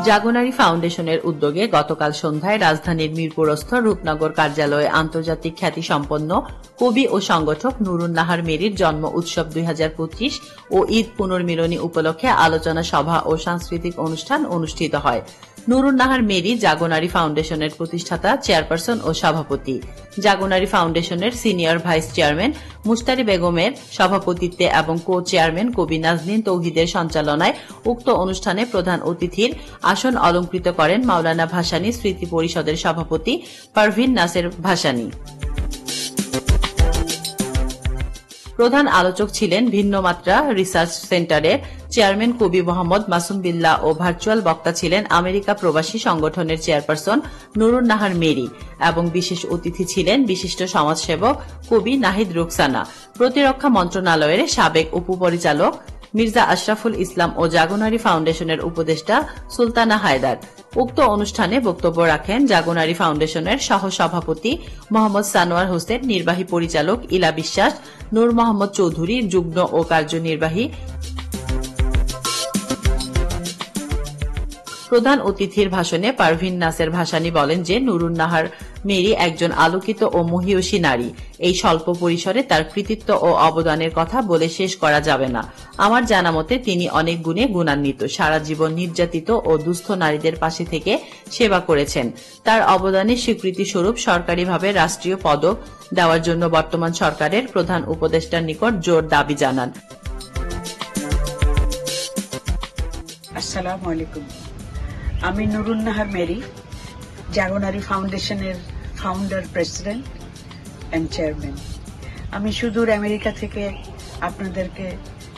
জাগো-নারী ফাউন্ডেশনের উদ্যোগে গতকাল সন্ধ্যায় রাজধানীর মিরপুরস্থ রূপনগর কার্যালয়ে আন্তর্জাতিক খ্যাতিসম্পন্ন কবি ও সংগঠক নুরুন নাহার মেরির জন্ম উৎসব 2025 ও ঈদ পুনর্মিলনী উপলক্ষে আলোচনা সভা ও সাংস্কৃতিক অনুষ্ঠান অনুষ্ঠিত হয়। নুরুন নাহার মেরি জাগো-নারী ফাউন্ডেশনের প্রতিষ্ঠাতা, চেয়ারপারসন ও সভাপতি। জাগো-নারী ফাউন্ডেশনের সিনিয়র ভাইস চেয়ারম্যান মুশতারি বেগমের সভাপতিত্বে এবং কো চেয়ারম্যান কবি নাজনীন তৌহিদের সঞ্চালনায় উক্ত অনুষ্ঠানে প্রধান অতিথির আসন অলঙ্কৃত করেন মাওলানা ভাসানী স্মৃতি পরিষদের সভাপতি পারভিন নাসের ভাসানী। প্রধান আলোচক ছিলেন ভিন্নমাত্রা রিসার্চ সেন্টারের চেয়ারম্যান কবি মোহাম্মদ মাসুম বিল্লাহ ও ভার্চুয়াল বক্তা ছিলেন আমেরিকা প্রবাসী সংগঠনের চেয়ারপারসন নুরুন নাহার মেরি এবং বিশেষ অতিথি ছিলেন বিশিষ্ট সমাজসেবক কবি নাহিদ রুকসানা, প্রতিরক্ষা মন্ত্রণালয়ের সাবেক উপপরিচালক মির্জা আশরাফুল ইসলাম ও জাগো-নারী ফাউন্ডেশনের উপদেষ্টা সুলতানা হায়দার। উক্ত অনুষ্ঠানে বক্তব্য রাখেন জাগো-নারী ফাউন্ডেশনের সহ-সভাপতি মোহাম্মদ সানোয়ার হোসেন, নির্বাহী পরিচালক ইলা বিশ্বাস, নূর মোহাম্মদ চৌধুরী, যুগ্ম ও কার্যনির্বাহী। প্রধান অতিথির ভাষণে পারভিন নাসের ভাসানী বলেন যে নুরুন নাহার মেরি একজন আলোকিত ও মহিয়সী নারী। এই স্বল্প পরিসরে তার কৃতিত্ব ও অবদানের কথা বলে শেষ করা যাবে না। আমার জানা মতে তিনি অনেক গুণে গুণান্বিত। সারা জীবন নির্যাতিত ও দুস্থ নারীদের পাশে থেকে সেবা করেছেন। তার অবদানের স্বীকৃতি স্বরূপ সরকারিভাবে রাষ্ট্রীয় পদক দেওয়ার জন্য বর্তমান সরকারের প্রধান উপদেষ্টার নিকট জোর দাবি জানান। আসসালামু আলাইকুম। আমি নুরুন নাহার মেরি, জাগো-নারী ফাউন্ডেশনের ফাউন্ডার, প্রেসিডেন্ট এন্ড চেয়ারম্যান। আমি সুদূর আমেরিকা থেকে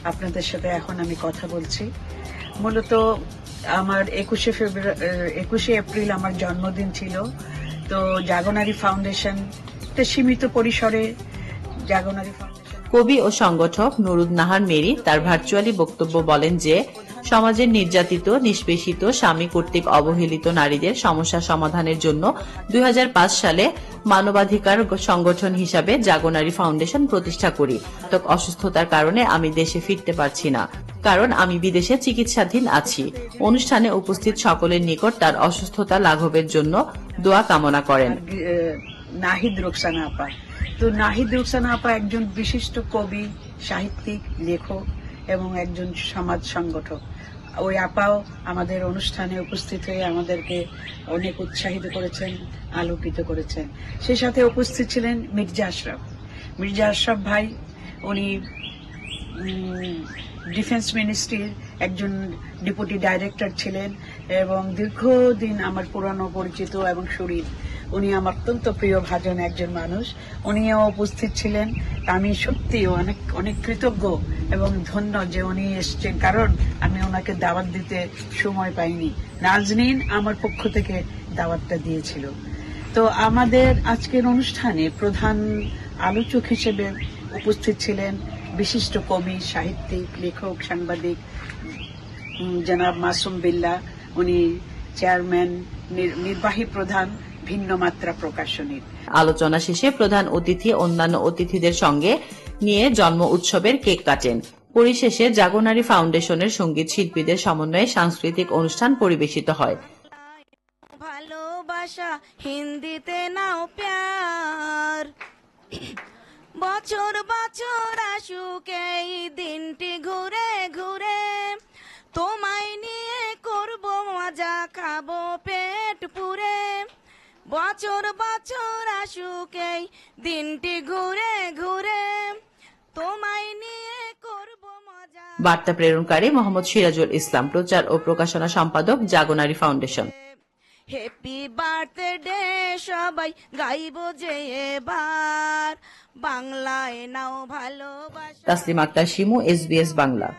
আপনাদের সাথে এখন আমি কথা বলছি। মূলত আমার 21শে এপ্রিল আমার জন্মদিন ছিল। তো জাগো-নারী ফাউন্ডেশন সীমিত পরিসরে জাগো-নারী ফাউন্ডেশন। কবি ও সংগঠক নুরুন নাহার মেরি তার ভার্চুয়ালি বক্তব্য বলেন যে সমাজের নির্যাতিত, নিষ্পেষিত, স্বামী কর্তৃক অবহেলিত নারীদের সমস্যা সমাধানের জন্য 2005 সালে মানবাধিকার সংগঠন হিসাবে জাগো-নারী ফাউন্ডেশন প্রতিষ্ঠা করি। অসুস্থতার কারণে আমি দেশে ফিরতে পারছি না, কারণ আমি বিদেশে চিকিৎসাধীন আছি। অনুষ্ঠানে উপস্থিত সকলের নিকট তার অসুস্থতা লাঘবের জন্য দোয়া কামনা করেন। নাহিদ রুকসানা আপা, তো নাহিদ রুকসানা আপা একজন বিশিষ্ট কবি, সাহিত্যিক, লেখক এবং একজন সমাজ সংগঠক। ওই আপাও আমাদের অনুষ্ঠানে উপস্থিত হয়ে আমাদেরকে অনেক উৎসাহিত করেছেন, আলোকিত করেছেন। সে সাথে উপস্থিত ছিলেন মির্জা আশরাফ ভাই। উনি ডিফেন্স মিনিস্ট্রির একজন ডেপুটি ডাইরেক্টর ছিলেন এবং দীর্ঘদিন আমার পুরানো পরিচিত এবং শরীর। উনি আমার অত্যন্ত প্রিয় ভাজন একজন মানুষ। উনিও উপস্থিত ছিলেন। আমি সত্যি অনেক কৃতজ্ঞ এবং ধন্য যে উনি এসছেন, কারণ আমি ওনাকে দাওয়াত দিতে সময় পাইনি। নাজনীন আমার পক্ষ থেকে দাওয়াতটা দিয়েছিল। তো আমাদের আজকের অনুষ্ঠানে প্রধান আলোচক হিসেবে উপস্থিত ছিলেন বিশিষ্ট কবি, সাহিত্যিক, লেখক, সাংবাদিক জনাব মাসুম বিল্লাহ। উনি চেয়ারম্যান, নির্বাহী প্রধান ভিন্নমাত্রা প্রকাশনীর। আলোচনা শেষে প্রধান অতিথি অন্যান্য অতিথিদের সঙ্গে নিয়ে জন্ম উৎসবের কেক কাটেন। পরিশেষে জাগো-নারী ফাউন্ডেশনের সঙ্গীত শিল্পীদের সমন্বয়ে সাংস্কৃতিক অনুষ্ঠান পরিবেশিত হয়। ভালোবাসা হিন্দিতে নাও প্যার, বছর বছর আসুক এই দিনটি ঘুরে ঘুরে, তোমায় নিয়ে করব মজা, খাবো পেট পুরে, বছর বছর আসুক এই দিনটি ঘুরে ঘুরে, তোমায় নিয়ে করব মজা। বার্তা প্রেরণকারী মোহাম্মদ সিরাজুল ইসলাম, প্রচার ও প্রকাশনা সম্পাদক, জাগো-নারী ফাউন্ডেশন। হ্যাপি বার্থডে সবাই গাইব যে এবার, বাংলায় নাও ভালোবাসা। তাসলিমা আক্তার শিমু, SBS বাংলা।